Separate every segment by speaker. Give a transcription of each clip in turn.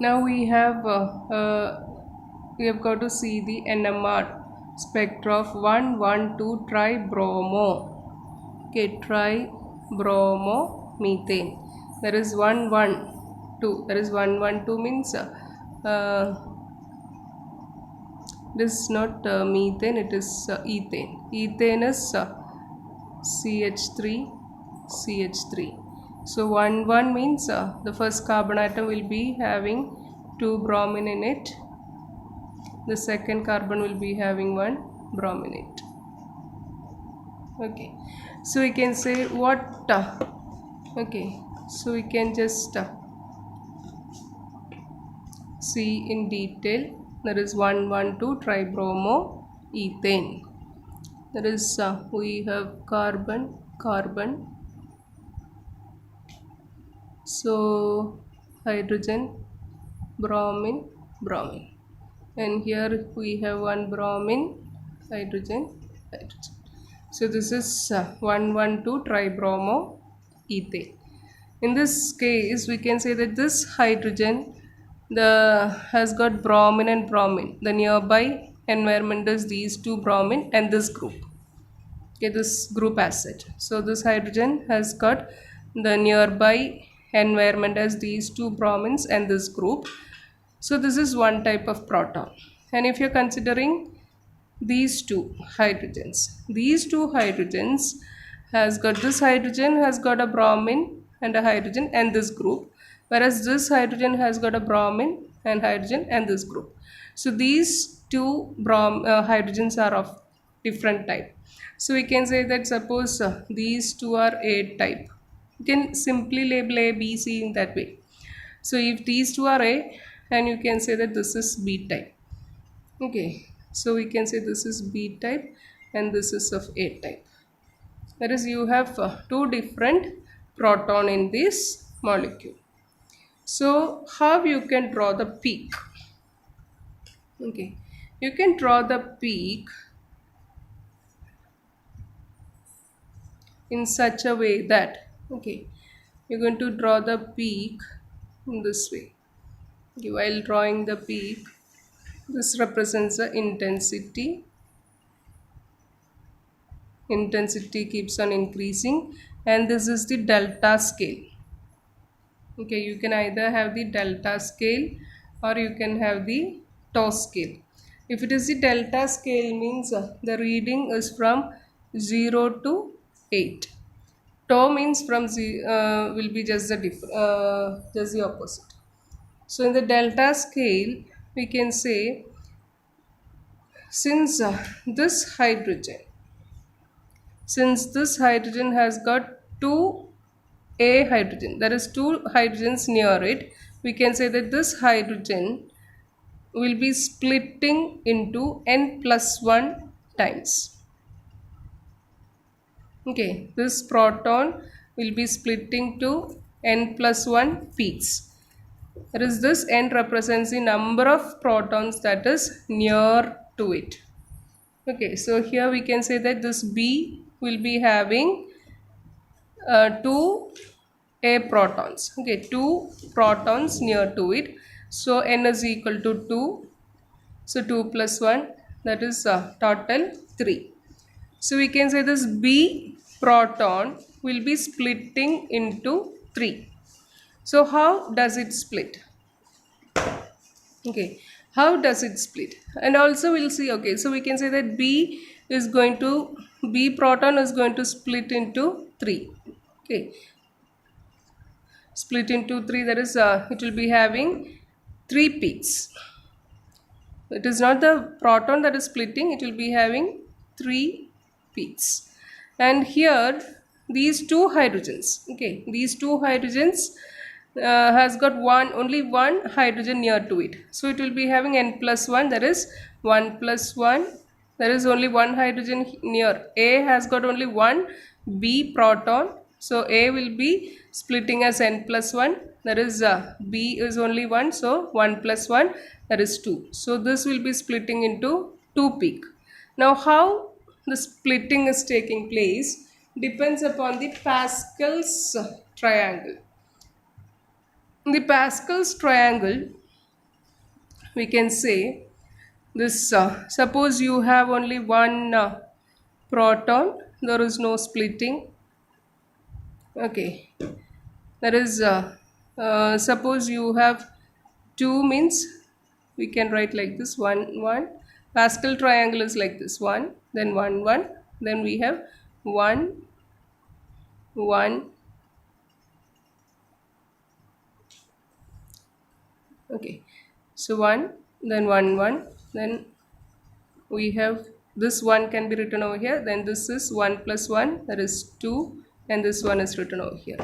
Speaker 1: Now we have got to see the NMR spectra of 1,1,2 tribromo. Okay, tribromomethane. There is 1,1,2. There is 1,1,2 means this is not methane, it is ethane. Ethane is CH3, CH3. So 1,1 means the first carbon atom will be having 2 bromine in it. The second carbon will be having 1 bromine in it. Okay, so we can say what okay, so we can just see in detail. There is 1,1,2 tribromo ethane. There is we have carbon, so hydrogen, bromine, and here we have 1 bromine, hydrogen. So this is 1,1,2 tribromo ethane. In this case we can say that this hydrogen has got bromine and bromine. The nearby environment is these two bromine and this group. Okay, this group acid. So this hydrogen has got the nearby environment as these two bromines and this group. So this is one type of proton. And if you're considering these two hydrogens has got, this hydrogen has got a bromine and a hydrogen and this group, whereas this hydrogen has got a bromine and hydrogen and this group. So these two hydrogens are of different type. So we can say that suppose these two are A type, you can simply label A, B, C in that way. So if these two are A, and you can say that this is B type. Okay, so we can say this is B type and this is of A type. That is, you have two different proton in this molecule. So how you can draw the peak? Okay, you can draw the peak in such a way that, okay, you're going to draw the peak in this way. Okay, while drawing the peak, this represents the intensity. Intensity keeps on increasing, and this is the delta scale. Okay, you can either have the delta scale or you can have the tau scale. If it is the delta scale, means the reading is from 0 to 8. Tau means from will be just the opposite. So in the delta scale, we can say, since this hydrogen has got two A hydrogen, there is two hydrogens near it, we can say that this hydrogen will be splitting into n+1 times. Okay, this proton will be splitting to n+1 peaks. That is, this n represents the number of protons that is near to it. Okay, so here we can say that this B will be having 2 A protons. Okay, 2 protons near to it. So n is equal to 2. So 2 plus 1, that is total 3. So we can say this B proton will be splitting into 3. So how does it split? Okay, how does it split? And also we'll see, okay, so we can say that B proton is going to split into 3. Okay, split into 3, that is it will be having 3 peaks. It is not the proton that is splitting, it will be having 3 peaks. And here these two hydrogens, okay, these two hydrogens has got only one hydrogen near to it. So it will be having n+1, that is 1 plus 1. There is only one hydrogen near. A has got only one B proton. So A will be splitting as n+1. That is B is only 1. So 1 plus 1, that is 2. So this will be splitting into 2 peak. Now how the splitting is taking place depends upon the Pascal's triangle. In the Pascal's triangle, we can say this, suppose you have only one proton, there is no splitting. Okay, that is, suppose you have two, means we can write like this, 1 1. Pascal triangle is like this, 1, then 1 1, then we have 1 1. Okay, so 1, then 1 1, then we have this 1 can be written over here, then this is 1 plus 1, that is 2, and this one is written over here.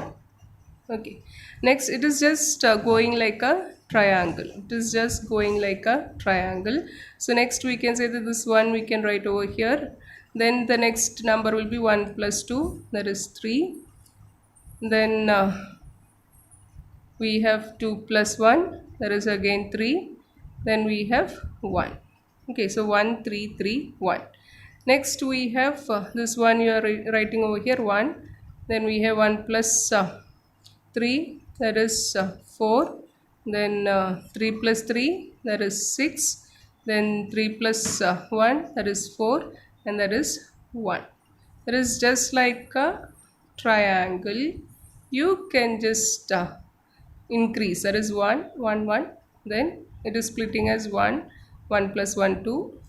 Speaker 1: Okay, next it is just going like a triangle. It is just going like a triangle. So next we can say that this one we can write over here. Then the next number will be 1 plus 2, that is 3. Then we have 2 plus 1, that is again 3. Then we have 1. Okay, so 1 3 3 1. Next we have this one you are writing over here, 1. Then we have 1 plus 3, that is 4. Then 3 plus 3, that is 6. Then 3 plus 1, that is 4, and that is 1. That is just like a triangle. You can just increase, that is 1 1 1. Then it is splitting as 1 1 plus 1 2,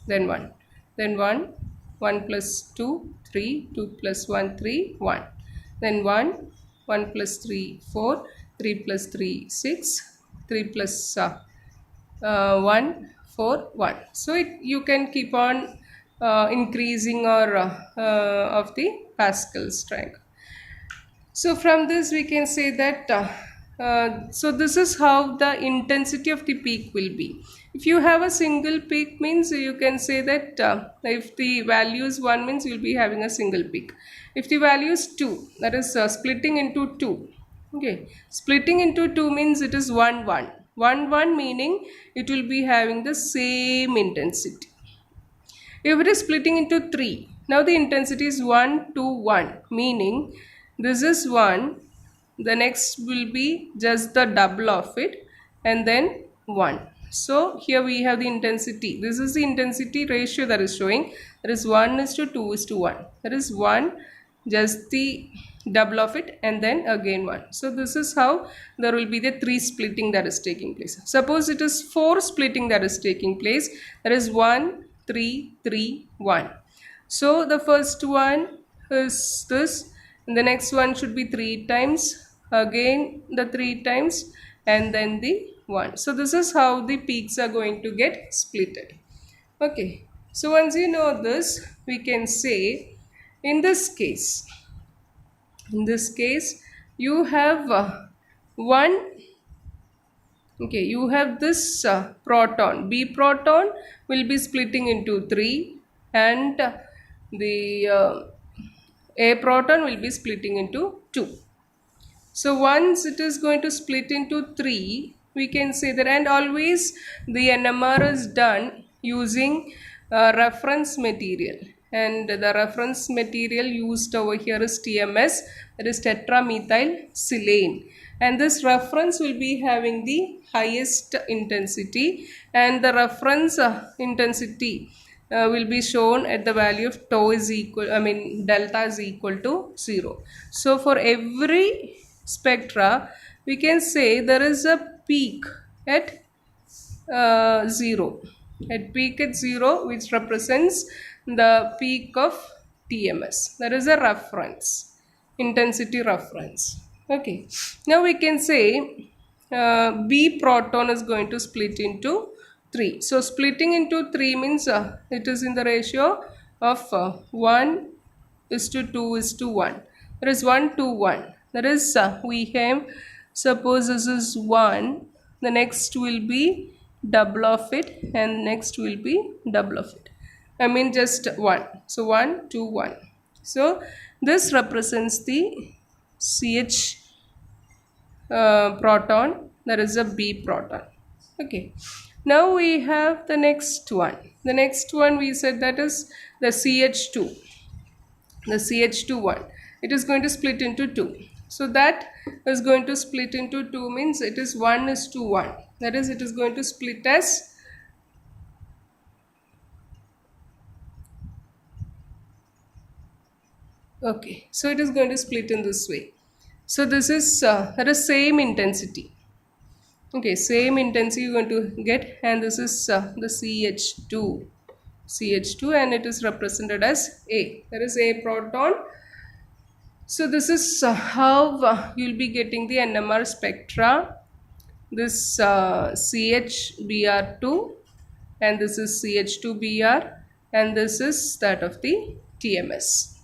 Speaker 1: then 1, then 1 1 plus 2 3, 2 plus 1 3 1, then 1 1 plus 3 4, 3 plus 3 6, 3 plus 1 4 1. So you can keep on increasing or of the Pascal's triangle. So from this we can say that so this is how the intensity of the peak will be. If you have a single peak, means you can say that if the value is 1, means you will be having a single peak. If the value is 2, that is splitting into 2. Okay, splitting into 2 means it is 1 1. 1 1 meaning it will be having the same intensity. If it is splitting into 3, now the intensity is 1 2 1, meaning this is 1, the next will be just the double of it, and then 1. So here we have the intensity. This is the intensity ratio that is showing. That is 1 is to 2 is to 1. That is 1, just the double of it, and then again 1. So this is how there will be the 3 splitting that is taking place. Suppose it is 4 splitting that is taking place. That is 1 3 3 1. So the first one is this, and the next one should be 3 times, again the 3 times, and then the 1. So this is how the peaks are going to get splitted. Okay, so once you know this, we can say in this case you have one, okay, you have this proton, B proton will be splitting into 3, and the A proton will be splitting into 2. So once it is going to split into 3, we can say that, and always the NMR is done using reference material, and the reference material used over here is TMS, that is tetramethyl silane, and this reference will be having the highest intensity, and the reference intensity will be shown at the value of tau is equal, delta is equal to 0. So for every spectra, we can say there is a peak at 0. At peak at 0, which represents the peak of TMS. That is a reference, intensity reference. Okay. Now we can say B proton is going to split into 3. So splitting into 3 means it is in the ratio of 1 is to 2 is to 1. That is 1 to 1. That is we have, suppose this is 1, the next will be double of it, and next will be double of it. Just 1. So 1 to 1. So this represents the CH proton, that is a B proton. Okay. Now we have the next one. The next one we said that is the CH2. The CH2 one. It is going to split into 2. So that is going to split into 2 means it is 1:1. That is, it is going to split as okay. So it is going to split in this way. So this is at a same intensity. Okay, same intensity you're going to get, and this is the CH2, and it is represented as A. There is A proton. So this is how you'll be getting the NMR spectra. This CHBr2, and this is CH2Br, and this is that of the TMS.